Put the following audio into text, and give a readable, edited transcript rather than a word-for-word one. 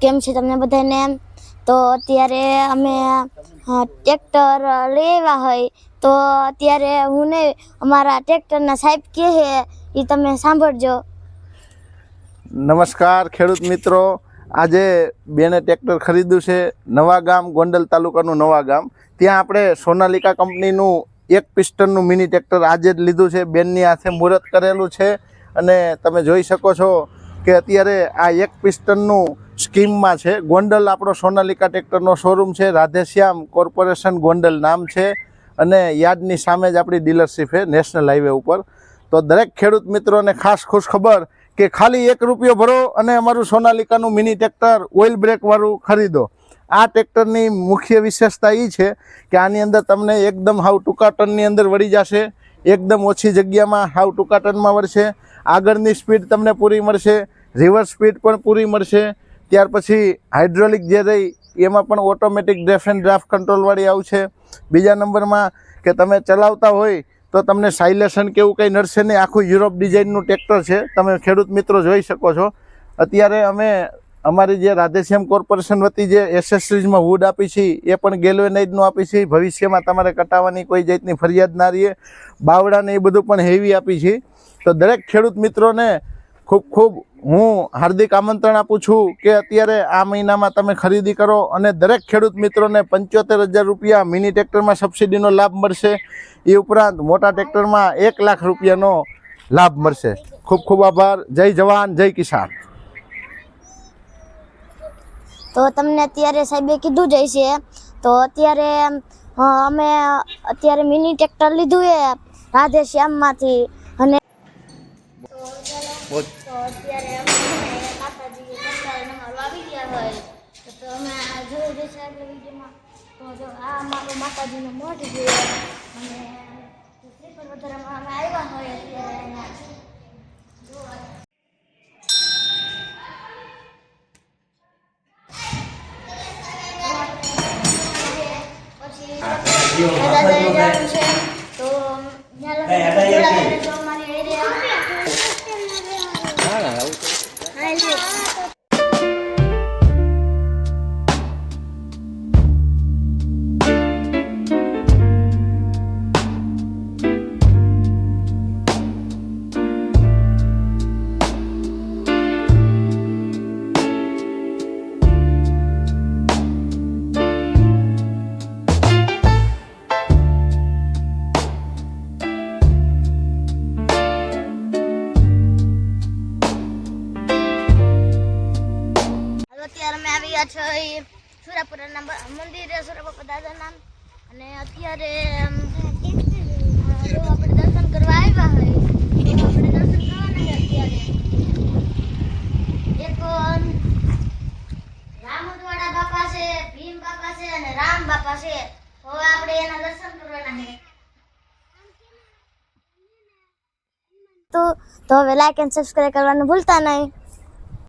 કેમ છે તમને બધાને? તો અત્યારે અમે ટ્રેક્ટર લઈ આવ્યા હોય તો અત્યારે હું ને અમારા ટ્રેક્ટરના સાહેબ કહે છે એ તમે સાંભળજો. નમસ્કાર ખેડૂત મિત્રો, આજે બેને ટ્રેક્ટર ખરીદ્યું છે નવા ગામ, ગોંડલ તાલુકાનું નવા ગામ. ત્યાં આપણે સોનાલિકા કંપનીનું 1 પિસ્ટનનું મિની ટ્રેક્ટર આજે જ લીધું છે. બેનની હાથે મુહૂર્ત કરેલું છે અને તમે જોઈ શકો છો કે અત્યારે આ 1 પિસ્ટનનું સ્કીમમાં છે. ગોંડલ આપણો સોનાલિકા ટ્રેક્ટરનો શોરૂમ છે, રાધેશ્યામ કોર્પોરેશન ગોંડલ નામ છે અને યાર્ડની સામે જ આપણી ડીલરશીપ છે નેશનલ હાઈવે ઉપર. તો દરેક ખેડૂત મિત્રોને ખાસ ખુશ ખબર કે ખાલી 1 રૂપિયો ભરો અને અમારું સોનાલિકાનું મિની ટ્રેક્ટર ઓઇલ બ્રેકવાળું ખરીદો. આ ટ્રેક્ટરની મુખ્ય વિશેષતા એ છે કે આની અંદર તમને એકદમ હાવ ટૂંકા ટનની અંદર વળી જશે, એકદમ ઓછી જગ્યામાં હાવ ટૂંકા ટનમાં વળશે. આગળની સ્પીડ તમને પૂરી મળશે, રિવર્સ સ્પીડ પણ પૂરી મળશે. ત્યાર પછી હાઇડ્રોલિક જે રહી એમાં પણ ઓટોમેટિક ડ્રેફ એન્ડ ડ્રાફ્ટ કંટ્રોલવાળી આવશે. બીજા નંબરમાં કે તમે ચલાવતા હોય તો તમને સાયલેશન કે એવું કંઈ નડશે નહીં. આખું યુરોપ ડિઝાઇનનું ટ્રેક્ટર છે, તમે ખેડૂત મિત્રો જોઈ શકો છો. અત્યારે અમે અમારી જે રાધેશ્યામ કોર્પોરેશન વતી જે એસેસરીઝમાં વુડ આપી છે એ પણ ગેલ્વેનાઇઝનું આપી છે. ભવિષ્યમાં તમારે કટાવવાની કોઈ જાતની ફરિયાદ ના રહીએ. બાવડાને એ બધું પણ હેવી આપી છે. તો દરેક ખેડૂત મિત્રોને ખૂબ ખૂબ હું હાર્દિક આમંત્રણ આપું છું કે અત્યારે આ મહિનામાં તમે ખરીદી કરો અને દરેક ખેડૂત મિત્રોને 75,000 રૂપિયા મિની ટ્રેક્ટરમાં સબસિડીનો લાભ મળશે. એ ઉપરાંત મોટા ટ્રેક્ટરમાં 1 લાખ રૂપિયાનો લાભ મળશે. ખૂબ ખૂબ આભાર. જય જવાન, જય કિસાન. તો તમને અત્યારે સાહેબે કીધું જ છે. તો અત્યારે અમે અત્યારે મિની ટ્રેક્ટર લીધું છે રાધેશ્યામમાંથી અને અત્યારે અમે માતાજી ટ્રેક્ટર આવી ગયા હોય તો અમે જોઈ જશે આગળ વિડીયોમાં. તો જો આ અમારું માતાજીનો મઠ છે અને શ્રીફળ વધારામાં અમે આવ્યા હોય અત્યારે અહીંયા જોવા. તો અત્યારે અમે આવ્યા છે સુરાપુરાના મંદિરે, સુરાબાપા દાદાના. અને અત્યારે જો આપણે દર્શન કરવા આવ્યા હોય તો આપણે દર્શન કરવાના છે. અત્યારે એક રામુદવાડા બાપા છે, ભીમ બાપા છે અને રામ બાપા છે. હવે આપણે એના દર્શન કરવાના છે. તો હવે લાઈક એન્ડ સબસ્ક્રાઇબ કરવાનું ભૂલતા નહીં.